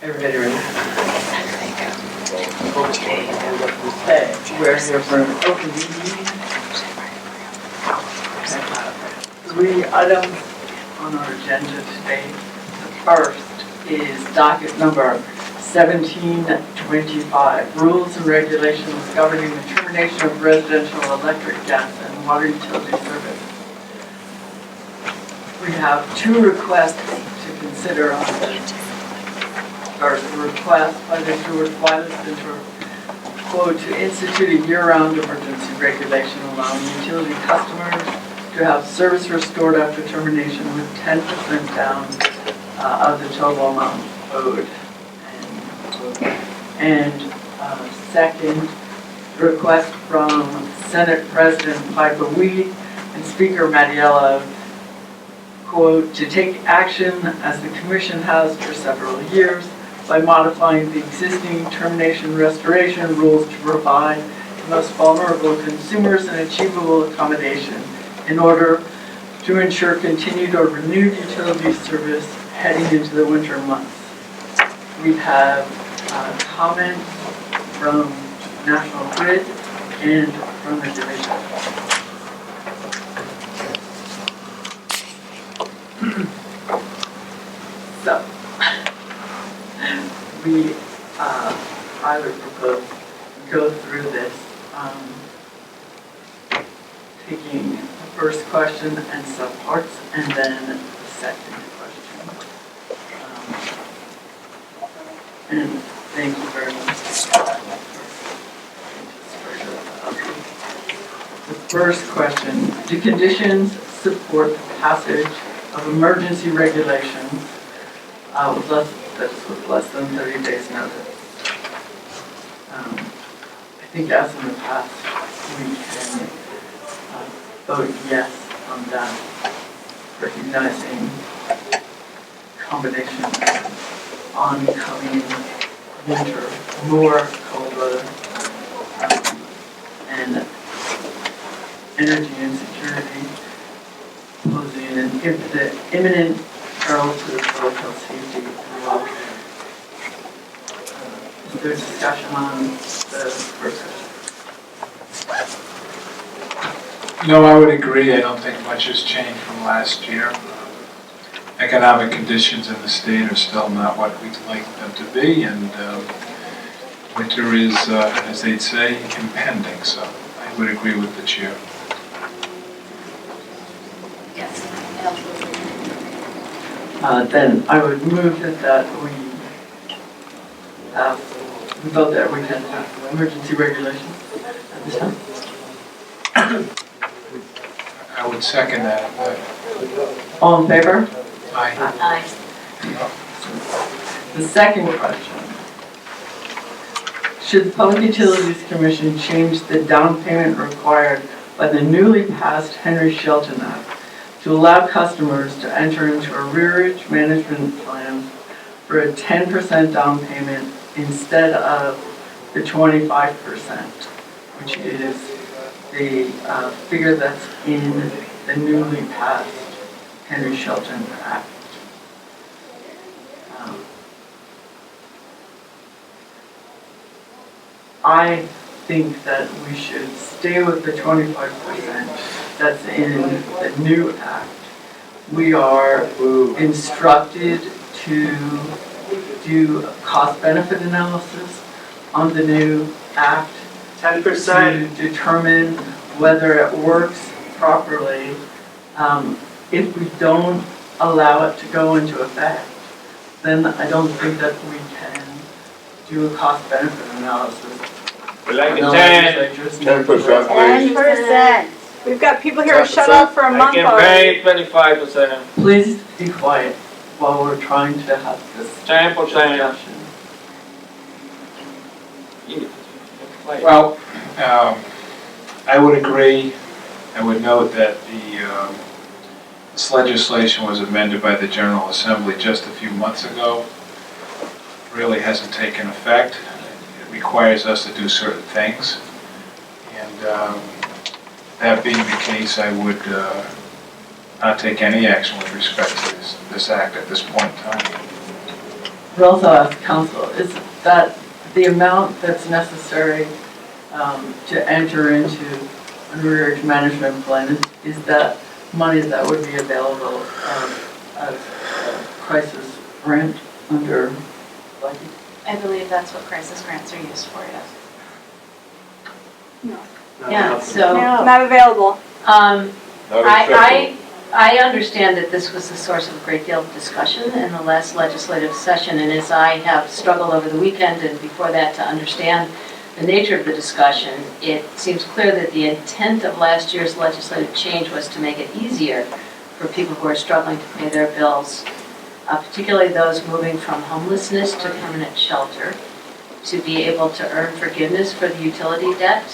Everybody ready? Okay, we're here for an open meeting. Three items on our agenda today. The first is docket number 1725, rules and regulations governing the termination of residential electric, gas, and water utility service. We have two requests to consider on this. First, a request by the Stewart Wireless Center, quote, to institute a year-round emergency regulation allowing utility customers to have service restored after termination with 10% down of the total amount owed. And second, request from Senate President Piper Weed and Speaker Mattiella, quote, to take action as the Commission has for several years by modifying the existing termination restoration rules to provide the most vulnerable consumers an achievable accommodation in order to ensure continued or renewed utility service heading into the winter months. We have comments from National Grid and from the division. So, I would propose go through this, taking the first question and subparts, and then the second question. And thank you very much. The first question, do conditions support the passage of emergency regulations with less than 30 days notice? I think as in the past, we can vote yes on that, recognizing combination of oncoming winter, more cold weather, and energy insecurity, posing an imminent peril to the public health safety and welfare. Is there discussion on the first question? No, I would agree. I don't think much has changed from last year. Economic conditions in the state are still not what we'd like them to be, and winter is, as they'd say, impending. So I would agree with the chair. Yes. Then I would move that we vote that we can have emergency regulations at this time. I would second that. All in favor? Aye. Aye. The second question. Should the Public Utilities Commission change the down payment required by the newly passed Henry Shelton Act to allow customers to enter into arrearage management plans for a 10% down payment instead of the 25%, which is the figure that's in the newly passed Henry Shelton Act? I think that we should stay with the 25% that's in the new act. We are instructed to do a cost-benefit analysis on the new act 10%. to determine whether it works properly. If we don't allow it to go into effect, then I don't think that we can do a cost-benefit analysis. We like a No, 10. 10%, please. 10%. We've got people here who shut off for a month I can already. pay 25%. Please be quiet while we're trying to have this 10%. discussion. Well, I would agree. I would note that this legislation was amended by the General Assembly just a few months ago. Really hasn't taken effect. It requires us to do certain things. And that being the case, I would not take any action with respect to this act at this point in time. could also ask council, is that the amount that's necessary to enter into an arrearage management plan, is that money that would be available as crisis grant under budget? I believe that's what crisis grants are used for, yes. Yeah, so, Not available. I understand that this was the source of a great deal of discussion in the last legislative session, and as I have struggled over the weekend and before that to understand the nature of the discussion, it seems clear that the intent of last year's legislative change was to make it easier for people who are struggling to pay their bills, particularly those moving from homelessness to permanent shelter, to be able to earn forgiveness for the utility debt.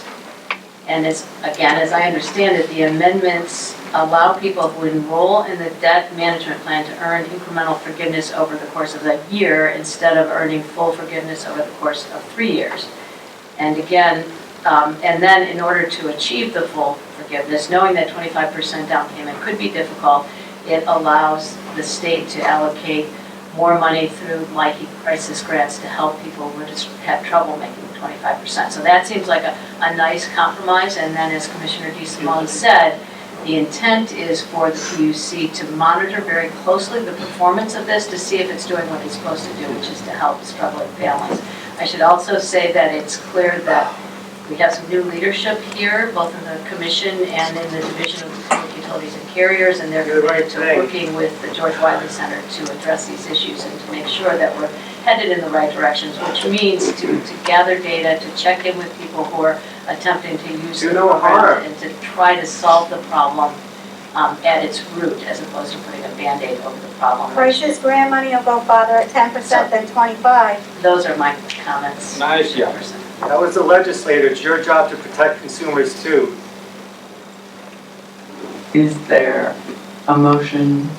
And as I understand it, the amendments allow people who enroll in the debt management plan to earn incremental forgiveness over the course of a year instead of earning full forgiveness over the course of 3 years. And again, and then in order to achieve the full forgiveness, knowing that 25% down payment could be difficult, it allows the state to allocate more money through LIHEAP crisis grants to help people who just have trouble making 25%. So that seems like a nice compromise. And then as Commissioner DeSimone said, the intent is for the PUC to monitor very closely the performance of this to see if it's doing what it's supposed to do, which is to help struggling families. I should also say that it's clear that we have some new leadership here, both in the commission and in the Division of Public Utilities and Carriers, and they're committed to working with the George Wiley Center to address these issues and to make sure that we're headed in the right directions, which means to gather data, to check in with people who are attempting to use the program and to try to solve the problem at its root, as opposed to putting a Band-Aid over the problem. Crisis grant money will go farther at 10% than 25. Those are my comments. Nice, yeah. That was the legislator. It's your job to protect consumers too. Is there a motion?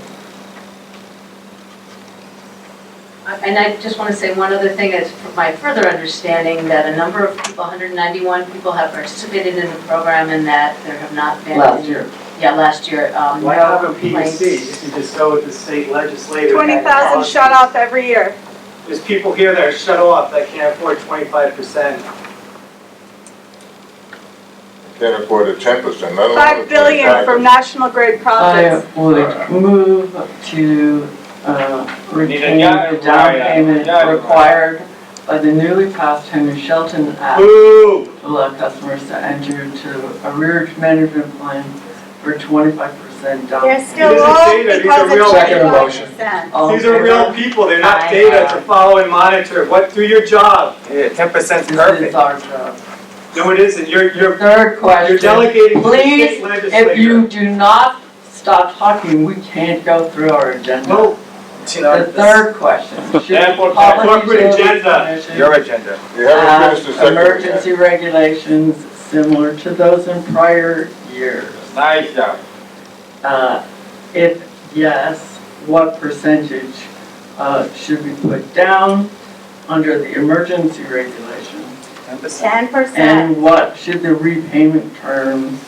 And I just want to say one other thing is from my further understanding that a number of people, 191 people have participated in the program and that there have not been. Last year. Yeah, last year. Why no have a complaints. PUC? You just go with the state legislator. 20,000 shut off every year. There's people here that are shut off that can't afford 25%. Can't afford a 10%, let alone $5 billion from National Grid I projects. would move to retain yeah, the down yeah, payment yeah. required by the newly passed Henry Shelton Act Boo! to allow customers to enter into arrearage management plan for 25% down. They're still He doesn't low say that. These because are of real Second motion. 25%. All in These are real favor? people. They're not Aye. data to follow and monitor. What, do your job. Yeah, 10% is This is perfect. our job. No, it isn't. You're Third question. delegating to the Please, state legislator. if you do not stop talking, we can't go through our agenda. No, You know, The third question. Should Therefore, the Public corporate Utilities agenda. Commission your agenda. You haven't have finished the second one yet. emergency regulations similar to those in prior years? Nice job. If yes, what percentage should be put down under the emergency regulations? 10%. 10%. And what should the repayment terms,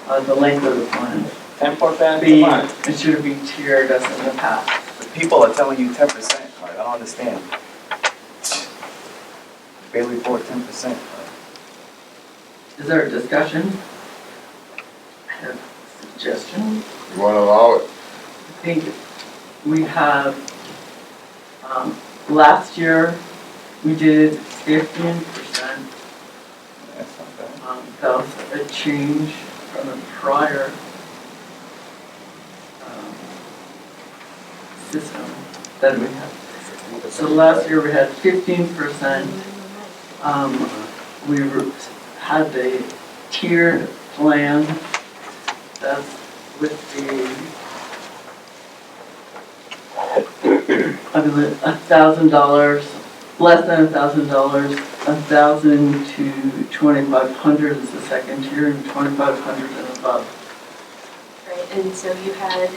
the length of the plan 10% be? fine. And should it be tiered as in the past? People are telling you 10%. Like, I don't understand. Barely afford 10%. Is there a discussion? I have a suggestion. You wanna allow it? I think we have, last year, we did 15%. That's not bad. That was a change from the prior system that we had. So last year we had 15%. We had the tiered plan that's with the, I believe, $1,000, less than $1,000, 1,000 to 2,500 is the second tier, and 2,500 and above. Right, and so you had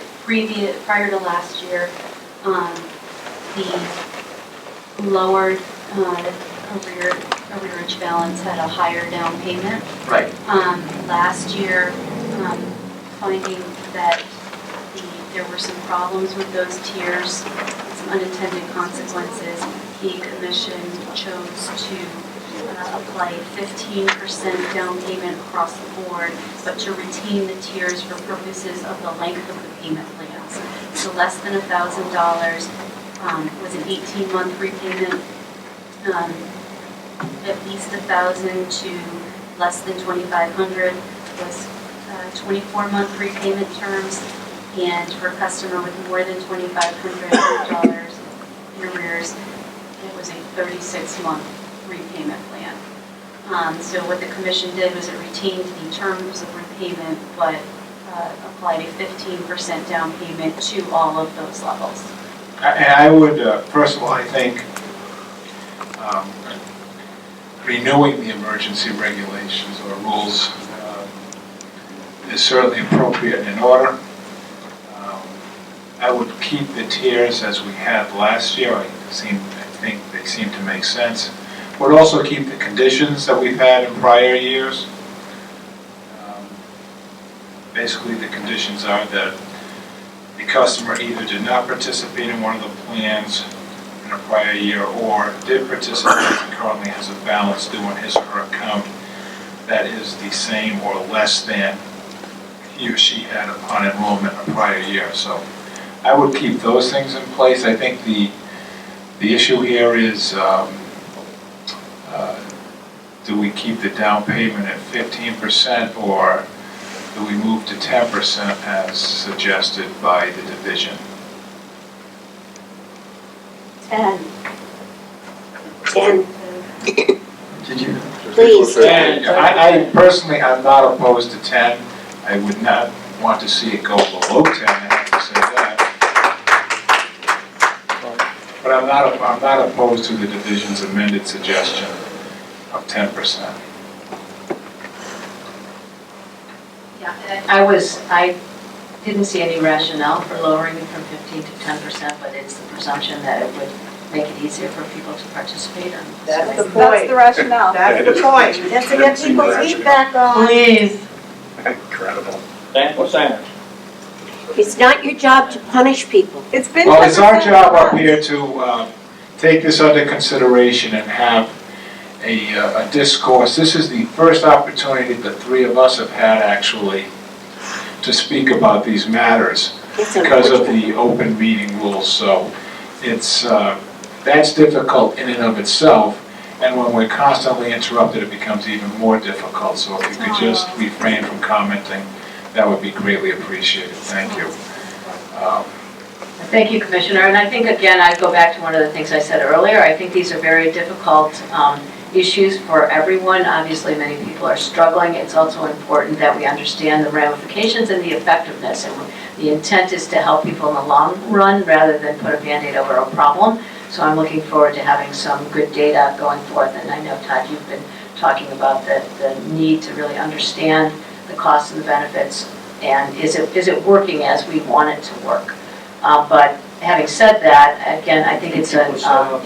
prior to last year, the lowered arrearage balance had a higher down payment. Right. Last year, finding that there were some problems with those tiers, some unintended consequences, the commission chose to apply a 15% down payment across the board, but to retain the tiers for purposes of the length of the payment plans. So less than $1,000 was an 18-month repayment, at least $1,000 to less than $2,500 was 24-month repayment terms, and for a customer with more than $2,500 in arrears, it was a 36-month repayment plan. So what the commission did was it retained the terms of repayment, but applied a 15% down payment to all of those levels. And I would, first of all, I think renewing the emergency regulations or rules is certainly appropriate and in order. I would keep the tiers as we had last year. I think they seem to make sense. Would also keep the conditions that we've had in prior years. Basically, the conditions are that the customer either did not participate in one of the plans in a prior year or did participate and currently has a balance due on his or her account that is the same or less than he or she had upon enrollment in a prior year. So I would keep those things in place. I think the issue here is do we keep the down payment at 15% or do we move to 10% as suggested by the division? 10. 10, Did you? please. I personally, I'm not opposed to 10. I would not want to see it go below 10, I have to say that. But I'm not opposed to the division's amended suggestion of 10%. Yeah, I didn't see any rationale for lowering it from 15 to 10%, but it's the presumption that it would make it easier for people to participate. That's the rationale. That's the point. Just to get people's feedback on. Please. Incredible. 10%. It's not your job to punish people. It's been. Well, it's our job up here to take this under consideration and have a discourse. This is the first opportunity the three of us have had actually to speak about these matters It's because of unfortunate. the open meeting rules. So it's that's difficult in and of itself. And when we're constantly interrupted, it becomes even more difficult. So if you could just refrain from commenting, that would be greatly appreciated. Thank you. Thank you, Commissioner. And I think, again, I go back to one of the things I said earlier. I think these are very difficult issues for everyone. Obviously, many people are struggling. It's also important that we understand the ramifications and the effectiveness. And the intent is to help people in the long run rather than put a Band-Aid over a problem. So I'm looking forward to having some good data going forth. And I know, Todd, you've been talking about the need to really understand the costs and the benefits, and is it working as we want it to work? But having said that, again, I think it's an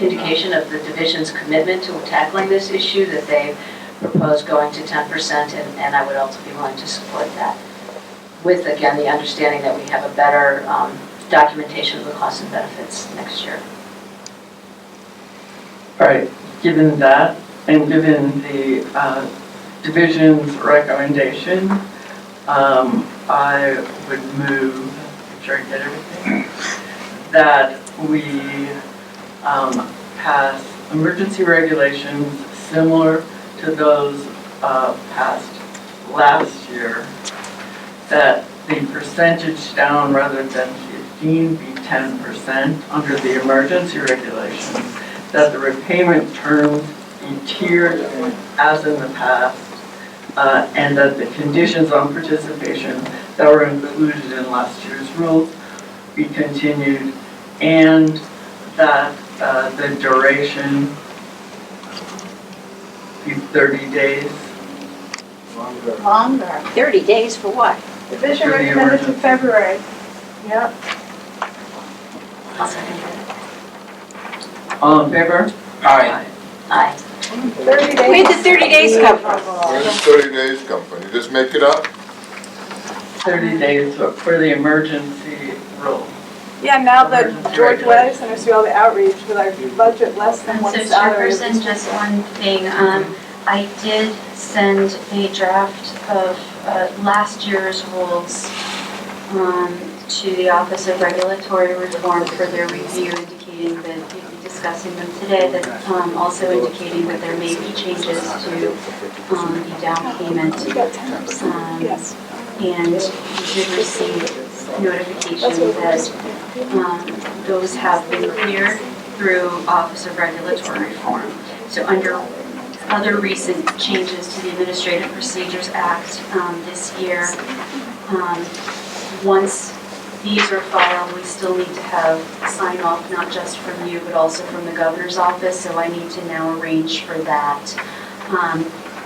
indication of the division's commitment to tackling this issue that they've proposed going to 10%, and I would also be willing to support that. With, again, the understanding that we have a better documentation of the costs and benefits next year. All right, given that, and given the division's recommendation, I would move, make sure I get everything, that we pass emergency regulations similar to those passed last year, that the percentage down rather than 15 be 10% under the emergency regulations, that the repayment terms be tiered as in the past, and that the conditions on participation that were included in last year's rules be continued, and that the duration be 30 days. Longer. 30 days for what? Division For the recommended to emergency. February. Yep. I'll second that. All in favor? Aye. Aye. 30 days. Where'd the 30 days come from? Where does 30 days come from? You just make it up? 30 days for the emergency rule. Yeah, now that George Way is gonna see all the outreach with our budget less than And one so salary. Chairperson, just one thing, I did send a draft of last year's rules to the Office of Regulatory Reform for their review, indicating that we'd be discussing them today, that also indicating that there may be changes to the down payment. Yes. And we did receive notification that those have been cleared through Office of Regulatory Reform. So under other recent changes to the Administrative Procedures Act this year, once these are filed, we still need to have sign off, not just from you, but also from the governor's office, so I need to now arrange for that.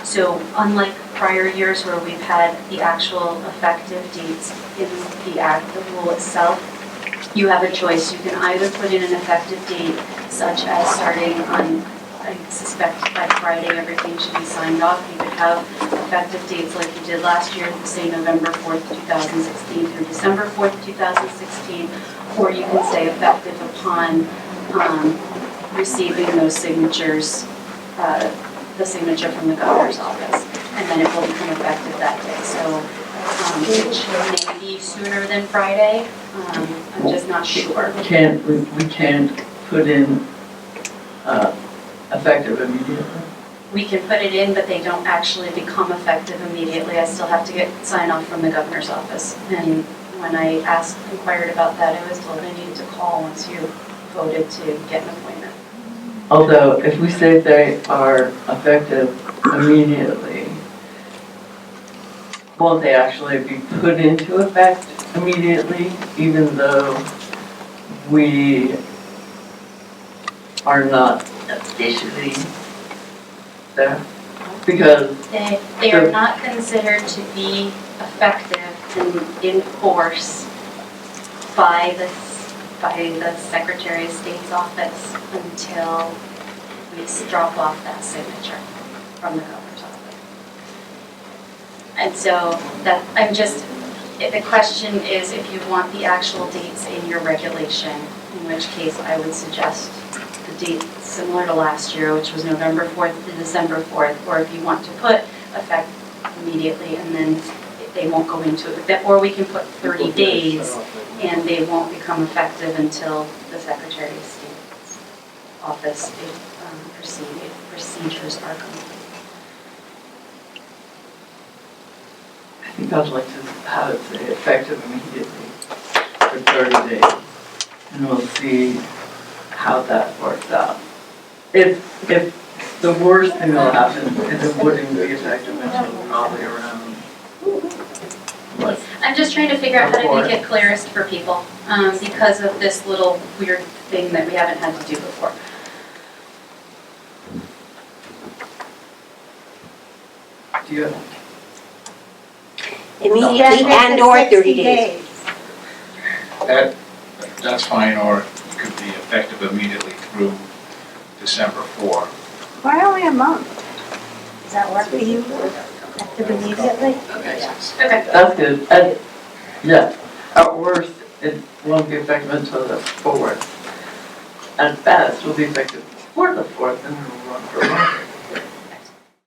So unlike prior years where we've had the actual effective dates in the act, the rule itself, you have a choice. You can either put in an effective date such as starting on, I suspect by Friday everything should be signed off. You could have effective dates like you did last year, say November 4th, 2016 through December 4th, 2016, or you can say effective upon receiving those signatures, the signature from the governor's office, and then it will become effective that day. So which may be sooner than Friday, I'm just not sure. We can't put in effective immediately. We can put it in, but they don't actually become effective immediately. I still have to get sign off from the governor's office. And when I inquired about that, I was told I needed to call once you voted to get an appointment. Although, if we say they are effective immediately, won't they actually be put into effect immediately, even though we are not officially there? Because they are not considered to be effective and in force by the Secretary of State's office until we drop off that signature from the governor's office. And so that the question is if you want the actual dates in your regulation, in which case I would suggest the date similar to last year, which was November 4th to December 4th, or if you want to put effect immediately and then they won't go into it, or we can put 30 days and they won't become effective until the Secretary of State's office procedures are complete. I think I'd like to have it say effective immediately for 30 days. And we'll see how that works out. If the worst thing that'll happen is it wouldn't be effective until probably around what? I'm just trying to figure out how to make it clearest for people because of this little weird thing that we haven't had to do before. Do you have? Immediately and or 30 days. That's fine, or it could be effective immediately through December 4. Why only a month? Does that work for you? Effective immediately? Okay. That's good. And, yeah, at worst, it won't be effective until the 4th. At best, it will be effective for the 4th, and it will run for a month.